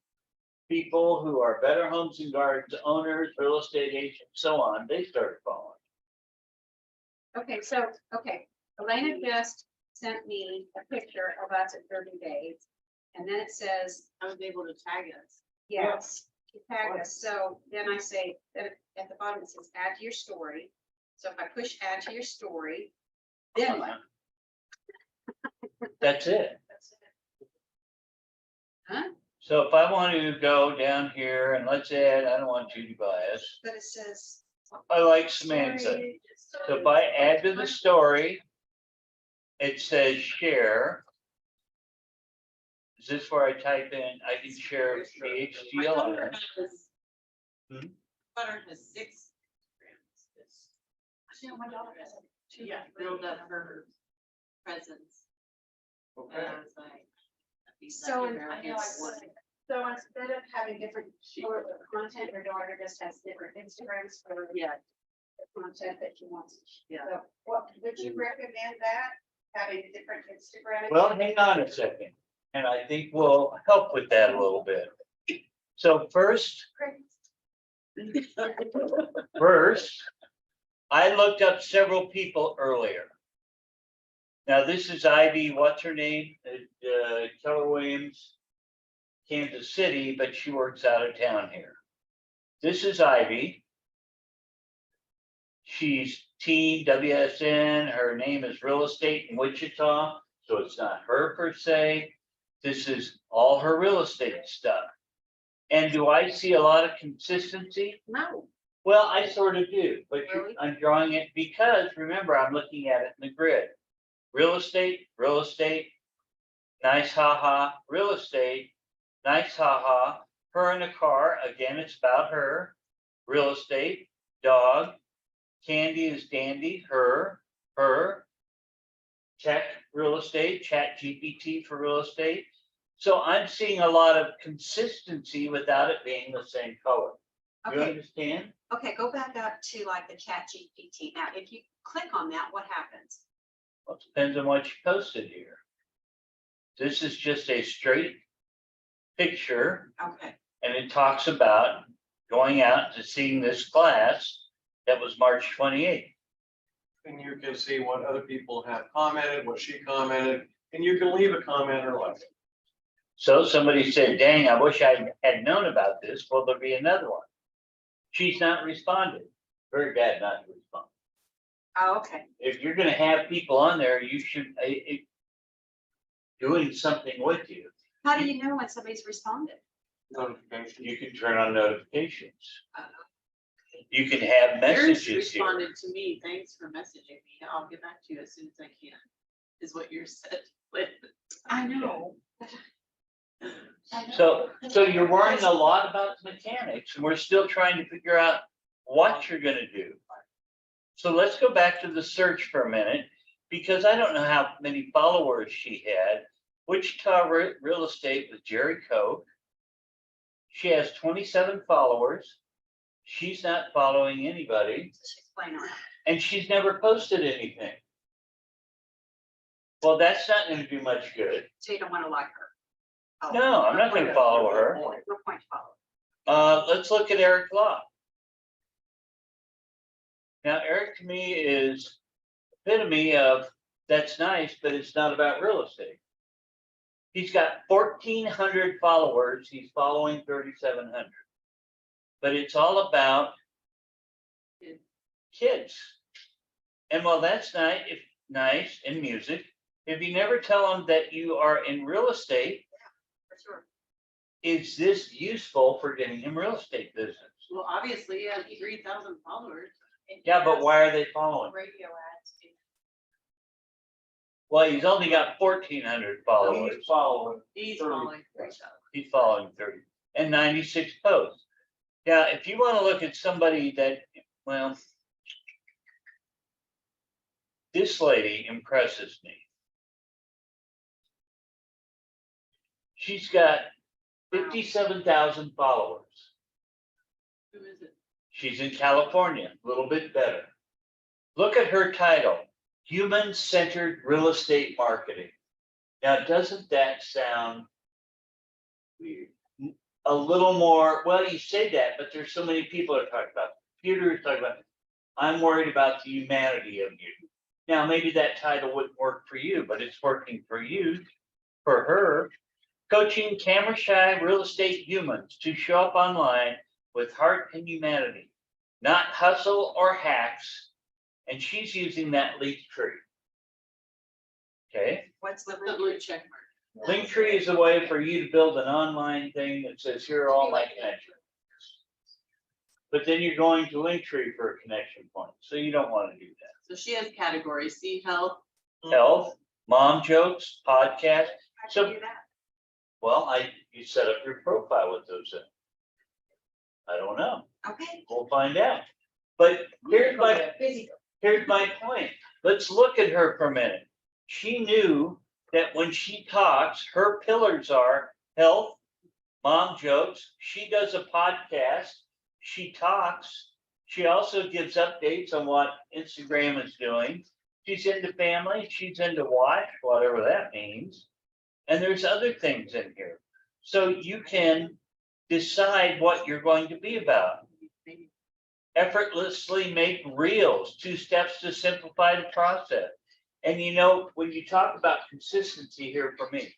Speaker 2: people who are Better Homes and Gardens owners, real estate agents, so on, they started following.
Speaker 3: Okay, so, okay, Elena just sent me a picture of us at 30 days. And then it says,
Speaker 4: I was able to tag us.
Speaker 3: yes, she tagged us. So then I say, then at the bottom it says, add to your story. So if I push add to your story, then what?
Speaker 2: That's it.
Speaker 3: Huh?
Speaker 2: So if I want to go down here and let's add, I don't want Judy Bias,
Speaker 3: But it says.
Speaker 2: I like Samantha.
Speaker 3: story.
Speaker 2: So if I add to the story, it says share. Is this where I type in, I can share
Speaker 4: My
Speaker 2: VHDL on
Speaker 4: daughter
Speaker 2: it?
Speaker 4: has-
Speaker 2: Hmm?
Speaker 4: my daughter has 6 grams.
Speaker 5: Actually, my daughter has like two.
Speaker 4: Yeah, build up her presence. And
Speaker 6: Okay.
Speaker 4: I was like. these
Speaker 3: So,
Speaker 4: Latin
Speaker 5: I know, I
Speaker 4: Americans
Speaker 5: was,
Speaker 4: want-
Speaker 5: so instead of having different, or content, your daughter just has different Instagrams for
Speaker 4: Yeah,
Speaker 5: the content that she wants.
Speaker 4: yeah.
Speaker 5: So what, would you recommend that, having different Instagram?
Speaker 2: Well, hang on a second, and I think we'll help with that a little bit. So first, I looked up several people earlier. Now, this is Ivy, what's her name? Keller Williams, Kansas City, but she works out of town here. This is Ivy. She's teen WSN, her name is Real Estate in Wichita, so it's not her per se. This is all her real estate stuff. And do I see a lot of consistency?
Speaker 3: No,
Speaker 2: Well, I sort of do, but
Speaker 3: Really?
Speaker 2: I'm drawing it because remember, I'm looking at it in the grid. Real estate, nice haha, real estate, nice haha, her in a car, again, it's about her. Real estate, dog, Candy is dandy, her. Tech, real estate, Chat GPT for real estate. So I'm seeing a lot of consistency without it being the same color. You
Speaker 3: okay,
Speaker 2: understand?
Speaker 3: okay, go back up to like the Chat GPT. Now, if you click on that, what happens?
Speaker 2: Well, it depends on what you posted here. This is just a straight picture,
Speaker 3: Okay,
Speaker 2: and it talks about going out to seeing this class that was March 28th.
Speaker 6: And you can see what other people have commented, what she commented, and you can leave a comment or like.
Speaker 2: So somebody said, dang, I wish I had known about this. Well, there'll be another one. She's not responded. Very bad not to respond.
Speaker 3: oh, okay,
Speaker 2: If you're gonna have people on there, you should, doing something with you.
Speaker 3: how do you know when somebody's responded?
Speaker 6: Notification.
Speaker 2: You can turn on notifications.
Speaker 3: Uh,
Speaker 2: You can have
Speaker 4: Yours
Speaker 2: messages here.
Speaker 4: responded to me, thanks for messaging me, I'll get back to you as soon as I can, is what yours said.
Speaker 3: I know.
Speaker 2: So you're worrying a lot about mechanics, and we're still trying to figure out what you're gonna do. So let's go back to the search for a minute, because I don't know how many followers she had. Wichita Real Estate with Jerry Koch. She has 27 followers. She's not following anybody,
Speaker 3: She's playing on it.
Speaker 2: and she's never posted anything. Well, that's not gonna do much good.
Speaker 3: So you don't want to like her. Oh,
Speaker 2: No, I'm not gonna follow her.
Speaker 3: No point to follow.
Speaker 2: Let's look at Eric Law. Now, Eric to me is epitome of, that's nice, but it's not about real estate. He's got 1,400 followers, he's following 3,700. But it's all about kids. And while that's nice in music, if you never tell them that you are in real estate,
Speaker 3: For sure.
Speaker 2: is this useful for getting him real estate business?
Speaker 4: Well, obviously, you have 3,000 followers.
Speaker 2: Yeah, but why are they following?
Speaker 5: Radio ads.
Speaker 2: Well, he's only got 1,400 followers.
Speaker 6: He's following.
Speaker 4: He's
Speaker 6: 30.
Speaker 4: following 3,000.
Speaker 2: He's following 30 and 96 posts. Now, if you want to look at somebody that, well, this lady impresses me. She's got 57,000 followers.
Speaker 4: Who is it?
Speaker 2: She's in California, a little bit better. Look at her title, Human Centered Real Estate Marketing. Now, doesn't that sound weird? A little more, well, you say that, but there's so many people that talk about, computers talk about, I'm worried about the humanity of you. Now, maybe that title wouldn't work for you, but it's working for you, for her. Coaching camera shy real estate humans to show up online with heart and humanity, not hustle or hacks. And she's using that leaf tree. Okay,
Speaker 3: What's the
Speaker 4: The blue check mark.
Speaker 2: Linktree is a way for you to build an online thing that says, here are all my connections. But then you're going to Linktree for a connection point, so you don't want to do that.
Speaker 4: So she has categories, see health.
Speaker 2: Health, mom jokes, podcast.
Speaker 3: How'd
Speaker 2: So-
Speaker 3: you do that?
Speaker 2: Well, you set up your profile with those in. I don't know.
Speaker 3: Okay.
Speaker 2: We'll find out. But here's my point. Let's look at her for a minute. She knew that when she talks, her pillars are health, mom jokes. She does a podcast. She talks. She also gives updates on what Instagram is doing. She's into family. She's into watch, whatever that means. And there's other things in here. So you can decide what you're going to be about. Effortlessly make reels, 2 steps to simplify the process. And you know, when you talk about consistency here for me,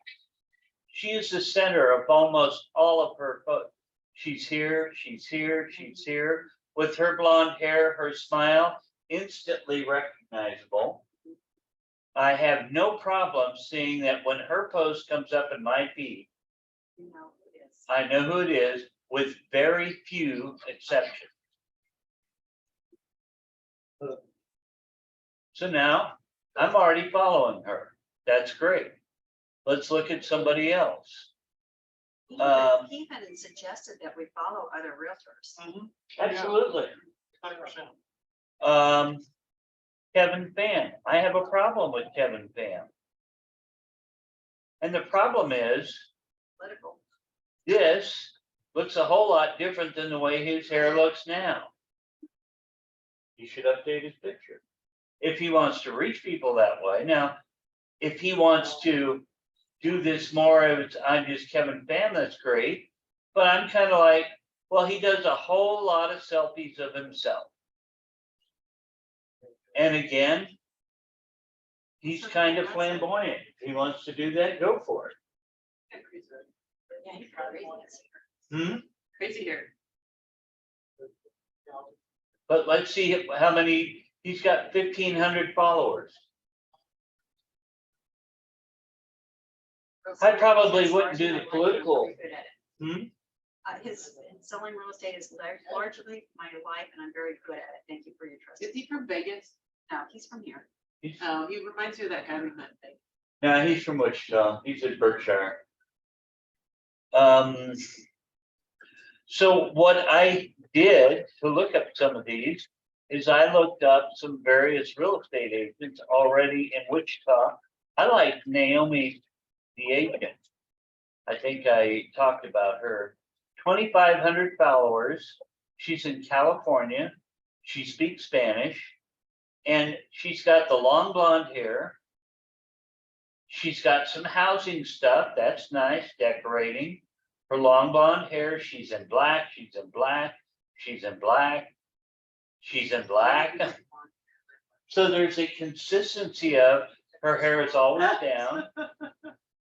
Speaker 2: she is the center of almost all of her posts. She's here, she's here, she's here. With her blonde hair, her smile, instantly recognizable. I have no problem seeing that when her post comes up in my feed,
Speaker 3: You know who it is.
Speaker 2: I know who it is with very few exceptions. So now I'm already following her. That's great. Let's look at somebody else.
Speaker 3: He even suggested that we follow other realtors.
Speaker 2: Absolutely.
Speaker 1: 100%.
Speaker 2: Kevin Pham. I have a problem with Kevin Pham. And the problem is,
Speaker 3: Political.
Speaker 2: this looks a whole lot different than the way his hair looks now. He should update his picture. If he wants to reach people that way. Now, if he wants to do this more of, I'm just Kevin Pham, that's great. But I'm kind of like, well, he does a whole lot of selfies of himself. And again, he's kind of flamboyant. If he wants to do that, go for it.
Speaker 3: Yeah, he's crazy.
Speaker 4: Crazy hair.
Speaker 2: But let's see how many, he's got 1,500 followers. I probably wouldn't do the political.
Speaker 3: His selling real estate is largely my life and I'm very good at it. Thank you for your trust.
Speaker 4: Is he from Vegas?
Speaker 3: No, he's from here.
Speaker 4: Oh, he reminds me of that guy we met.
Speaker 2: No, he's from Wichita. He's in Berkshire. So what I did to look up some of these is I looked up some various real estate agents already in Wichita. I like Naomi, the agent. I think I talked about her. 2,500 followers. She's in California. She speaks Spanish. And she's got the long blonde hair. She's got some housing stuff. That's nice, decorating. Her long blonde hair, she's in black, she's in black, she's in black, she's in black. So there's a consistency of her hair is always down.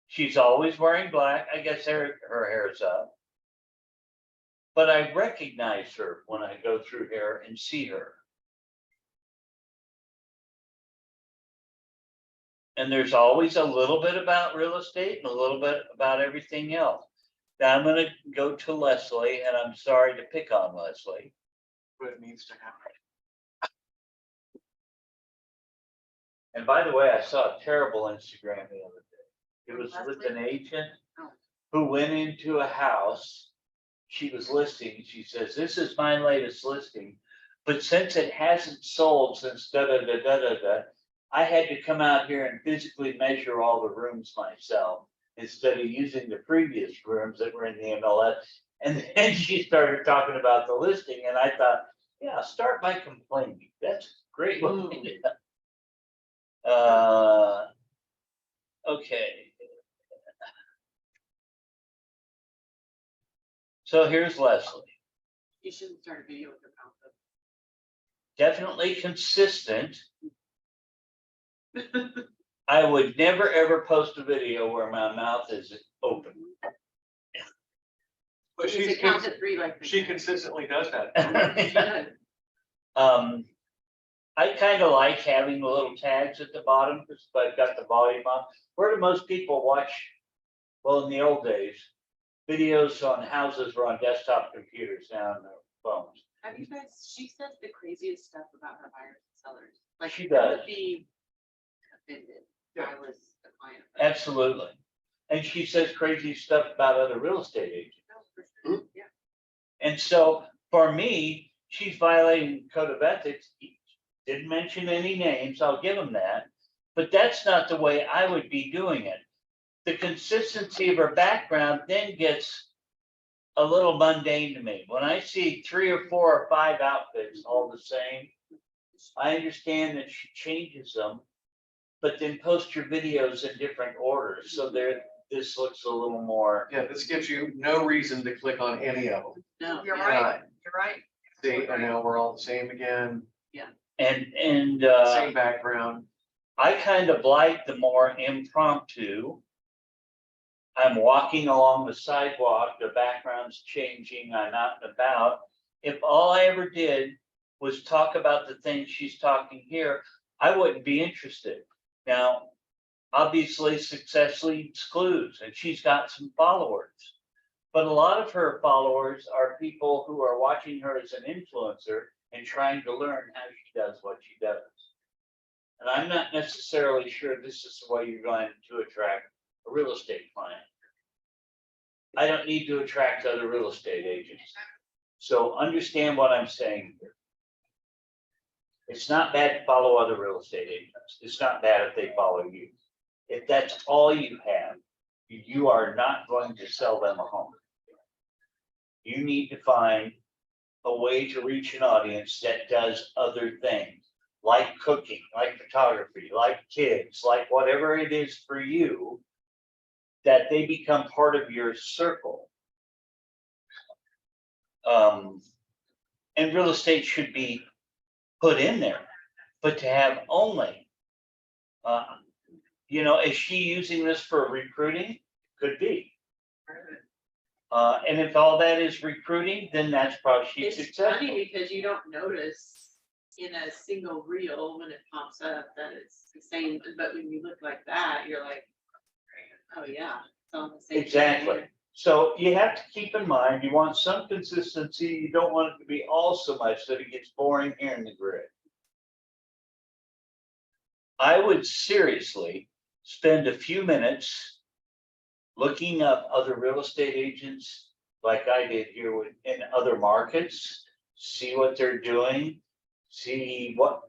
Speaker 2: She's always wearing black. I guess her hair is up. But I recognize her when I go through here and see her. And there's always a little bit about real estate and a little bit about everything else. Now I'm gonna go to Leslie, and I'm sorry to pick on Leslie.
Speaker 6: But it needs to happen.
Speaker 2: And by the way, I saw a terrible Instagram the other day. It was with an agent who went into a house. She was listing, she says, this is my latest listing, but since it hasn't sold since da-da-da-da-da-da, I had to come out here and physically measure all the rooms myself instead of using the previous rooms that were in the MLS. And then she started talking about the listing, and I thought, yeah, start by complaining. That's great. Okay, So here's Leslie,
Speaker 4: You shouldn't start a video with your mouth
Speaker 2: definitely consistent. I would never, ever post a video where my mouth is open.
Speaker 6: But
Speaker 4: open. It counts at 3 like.
Speaker 6: she consistently does that.
Speaker 4: She does.
Speaker 2: I kind of like having the little tags at the bottom, because I've got the volume on. Where do most people watch? Well, in the old days, videos on houses were on desktop computers, now on their phones.
Speaker 4: Have you guys, she says the craziest stuff about her buyers and sellers. Like
Speaker 2: She
Speaker 4: I
Speaker 2: does.
Speaker 4: would be offended if I was a client.
Speaker 2: Absolutely. And she says crazy stuff about other real estate agents.
Speaker 4: No, for sure. Yeah.
Speaker 2: And so for me, she's violating the code of ethics. Didn't mention any names, I'll give them that. But that's not the way I would be doing it. The consistency of her background then gets a little mundane to me. When I see 3 or 4 or 5 outfits all the same, I understand that she changes them, but then post your videos in different orders. So this looks a little more.
Speaker 6: Yeah, this gives you no reason to click on any of them.
Speaker 4: No.
Speaker 5: You're
Speaker 4: yeah.
Speaker 5: right, you're right.
Speaker 6: See, I know we're all the same again,
Speaker 2: And
Speaker 6: same background.
Speaker 2: I kind of like the more impromptu. I'm walking along the sidewalk, the background's changing, I'm out and about. If all I ever did was talk about the things she's talking here, I wouldn't be interested. Now, obviously, successfully excludes, and she's got some followers. But a lot of her followers are people who are watching her as an influencer and trying to learn how she does what she does. And I'm not necessarily sure this is the way you're going to attract a real estate client. I don't need to attract other real estate agents. So understand what I'm saying here. It's not bad to follow other real estate agents. It's not bad if they follow you. If that's all you have, you are not going to sell them a home. You need to find a way to reach an audience that does other things, like cooking, like photography, like kids, like whatever it is for you, that they become part of your circle. And real estate should be put in there, but to have only, is she using this for recruiting? Could be. And if all that is recruiting, then that's probably she's
Speaker 4: It's
Speaker 2: successful.
Speaker 4: funny because you don't notice in a single reel when it pops up that it's the same, but when you look like that, you're like, oh yeah, it's on the same.
Speaker 2: Exactly. So you have to keep in mind, you want some consistency. You don't want it to be all so much that it gets boring here in the grid. I would seriously spend a few minutes looking up other real estate agents like I did here in other markets, see what they're doing, see what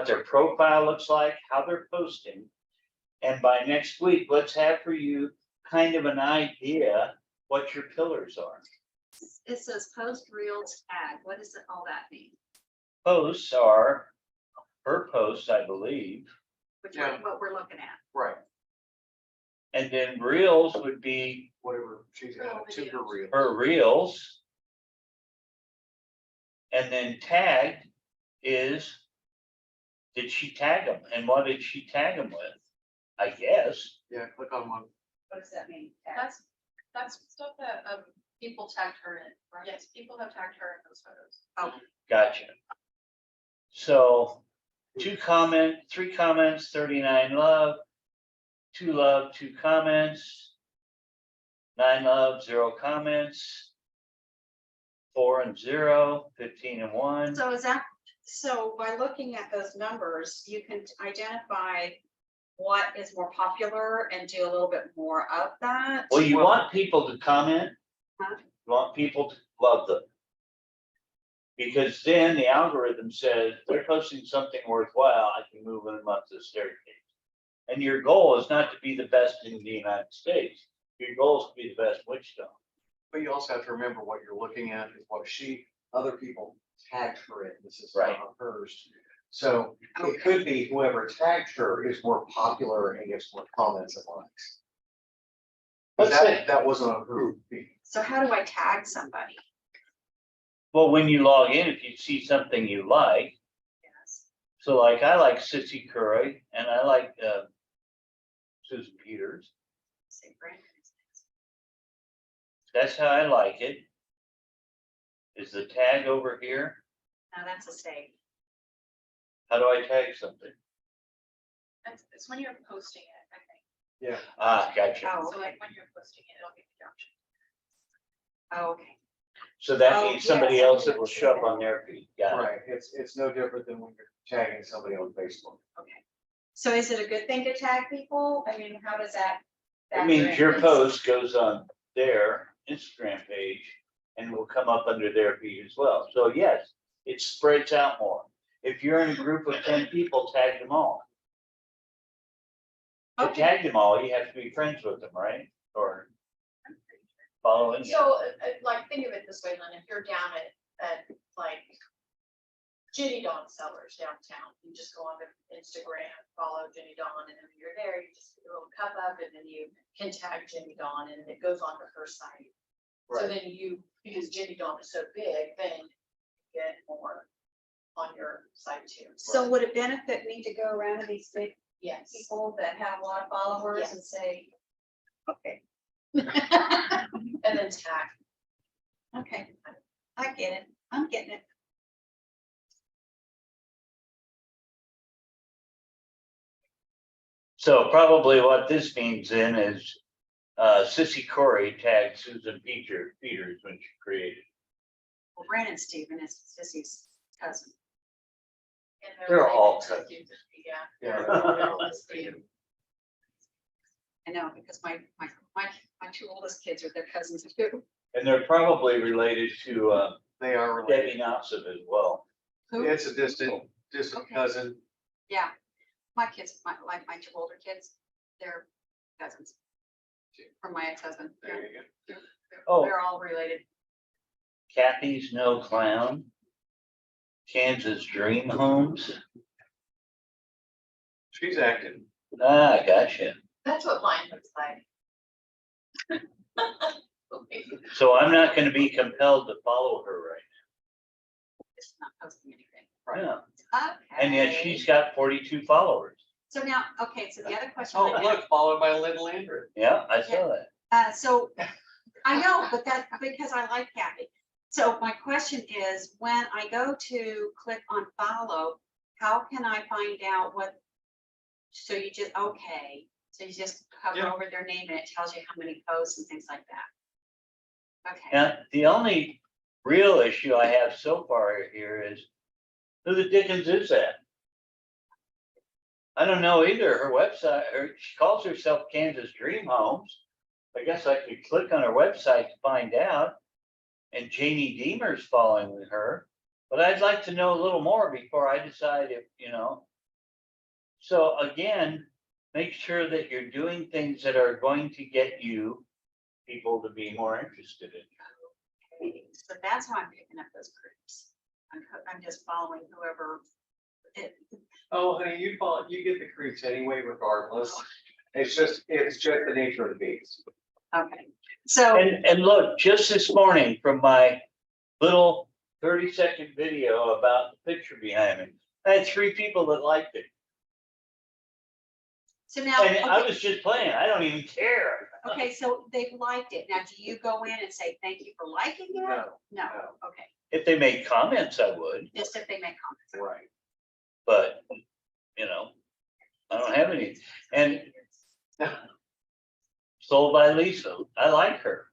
Speaker 2: their profile looks like, how they're posting. And by next week, let's have for you kind of an idea what your pillars are.
Speaker 3: It says post reels tag. What does all that mean?
Speaker 2: Posts are her posts, I believe,
Speaker 3: Which is
Speaker 6: Yeah.
Speaker 3: what we're looking at.
Speaker 6: Right,
Speaker 2: and then reels would be
Speaker 6: whatever she's added to her reel.
Speaker 2: her reels. And then tag is, did she tag them? And what did she tag them with? I guess.
Speaker 6: Yeah, click on one.
Speaker 3: What does that mean?
Speaker 5: That's stuff that people tagged her in, right? Yes, people have tagged her in those photos.
Speaker 3: Oh,
Speaker 2: Gotcha. So 3 comments, 39 love, 2 love, 2 comments, 9 love, 0 comments, 4 and 0, 15 and 1.
Speaker 3: so by looking at those numbers, you can identify what is more popular and do a little bit more of that.
Speaker 2: Well, you want people to comment.
Speaker 3: Huh?
Speaker 2: You want people to love them. Because then the algorithm says they're posting something worthwhile, I can move them up the staircase. And your goal is not to be the best in the United States. Your goal is to be the best in Wichita.
Speaker 6: But you also have to remember what you're looking at is what other people tagged her in. This is
Speaker 2: Right.
Speaker 6: not hers. So it could be whoever tagged her is more popular and gets more comments and likes. But
Speaker 2: Let's say-
Speaker 6: that wasn't on her feed.
Speaker 3: So how do I tag somebody?
Speaker 2: Well, when you log in, if you see something you like,
Speaker 3: Yes.
Speaker 2: so like I like Sissy Curry and I like Susan Peters.
Speaker 3: Say Brandon.
Speaker 2: That's how I like it. Is the tag over here?
Speaker 3: No, that's a save.
Speaker 2: How do I tag something?
Speaker 5: It's when you're posting it, I think.
Speaker 6: Yeah.
Speaker 2: Ah, gotcha.
Speaker 3: Oh,
Speaker 5: So
Speaker 3: okay.
Speaker 5: like when you're posting it, it'll get the option.
Speaker 3: Oh, okay.
Speaker 2: So that
Speaker 3: Oh,
Speaker 2: means somebody
Speaker 3: yes.
Speaker 2: else that will show up on their feed. Got it.
Speaker 6: Right, it's no different than when you're tagging somebody on Facebook.
Speaker 3: Okay. So is it a good thing to tag people? I mean, how does that?
Speaker 2: It means your post goes on their Instagram page and will come up under their feed as well. So yes, it spreads out more. If you're in a group of 10 people, tag them all. To
Speaker 3: Okay.
Speaker 2: tag them all, you have to be friends with them, right? Or following.
Speaker 5: So, like, think of it this way, Lynn, if you're down at like Jenny Dawn Sellers downtown, you just go on to Instagram, follow Jenny Dawn, and then when you're there, you just put a little cup up and then you can tag Jenny Dawn and it goes onto her site. So
Speaker 6: Right.
Speaker 5: then you, because Jenny Dawn is so big, then you get more on your site too.
Speaker 3: So would it benefit me to go around to these big
Speaker 5: Yes.
Speaker 3: people that have a lot of followers and say, okay.
Speaker 5: And then tag.
Speaker 3: Okay, I get it. I'm getting it.
Speaker 2: So probably what this means then is Sissy Corey tagged Susan Peters when she created.
Speaker 3: Well, Brandon Stephen is Sissy's cousin.
Speaker 5: And
Speaker 2: They're all
Speaker 5: related to
Speaker 2: cousins.
Speaker 5: you, Yeah.
Speaker 6: Yeah.
Speaker 5: They're all just you.
Speaker 3: I know, because my two oldest kids are their cousins too.
Speaker 2: And they're probably related to
Speaker 6: They are related.
Speaker 2: Debbie Knopson as well.
Speaker 3: Who?
Speaker 6: It's a distant
Speaker 3: Okay.
Speaker 6: cousin.
Speaker 3: Yeah, my kids, my two older kids, they're cousins. From my ex-husband.
Speaker 6: There you go.
Speaker 2: Oh.
Speaker 3: They're all related.
Speaker 2: Kathy's No Clown. Kansas Dream Homes.
Speaker 6: She's active.
Speaker 2: Ah, gotcha.
Speaker 5: That's what mine looks like.
Speaker 2: So I'm not gonna be compelled to follow her right
Speaker 3: It's not posting anything.
Speaker 2: now.
Speaker 3: Okay.
Speaker 2: And yet she's got 42 followers.
Speaker 3: So now, okay, so the other question.
Speaker 6: Oh,
Speaker 3: I have-
Speaker 6: look, followed by Lynn Landry.
Speaker 2: Yeah, I saw that.
Speaker 3: So I know, but that's because I like Kathy. So my question is, when I go to click on follow, how can I find out what? So you just, okay, so you just hover
Speaker 6: Yeah.
Speaker 3: over their name and it tells you how many posts and things like that. Okay,
Speaker 2: Now, the only real issue I have so far here is who the dickens is that? I don't know either. Her website, she calls herself Kansas Dream Homes. I guess I could click on her website to find out. And Janie Deemer's following her, but I'd like to know a little more before I decide if, you know. So again, make sure that you're doing things that are going to get you people to be more interested in.
Speaker 3: so that's how I'm picking up those groups. I'm just following whoever.
Speaker 6: Oh, honey, you get the creeps anyway regardless. It's just the nature of the beast.
Speaker 3: Okay, so.
Speaker 2: And look, just this morning from my little 30-second video about the picture behind me, I had 3 people that liked it.
Speaker 3: So now,
Speaker 2: And I
Speaker 3: okay,
Speaker 2: was just playing. I don't even care.
Speaker 3: okay, so they've liked it. Now, do you go in and say, thank you for liking it?
Speaker 6: No,
Speaker 3: No,
Speaker 6: no.
Speaker 3: okay,
Speaker 2: If they made comments, I would,
Speaker 3: just if they make comments.
Speaker 6: Right.
Speaker 2: but you know, I don't have any. And sold by Lisa, I like her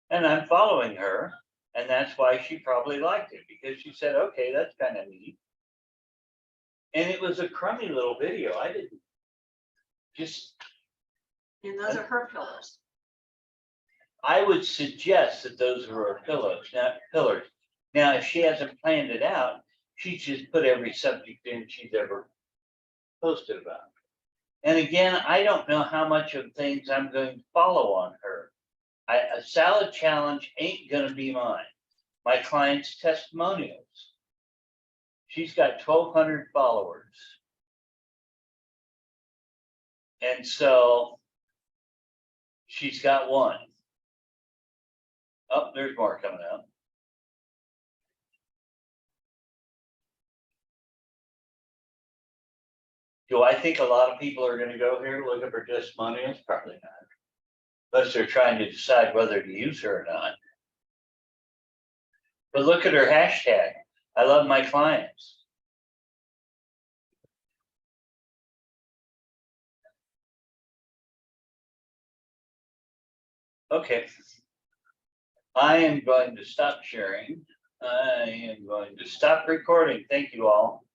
Speaker 2: and I'm following her. And that's why she probably liked it, because she said, okay, that's kind of neat. And it was a crummy little video. I didn't just,
Speaker 3: And those are her pillars.
Speaker 2: I would suggest that those are her pillars. Now, if she hasn't planned it out, she just put every subject in she's ever posted about. And again, I don't know how much of things I'm going to follow on her. A salad challenge ain't gonna be mine. My client's testimonials. She's got 1,200 followers. And so she's got one. Oh, there's more coming out. Do I think a lot of people are gonna go here looking for testimonials? Probably not. Unless they're trying to decide whether to use her or not. But look at her hashtag. I love my clients. Okay. I am going to stop sharing. I am going to stop recording. Thank you all.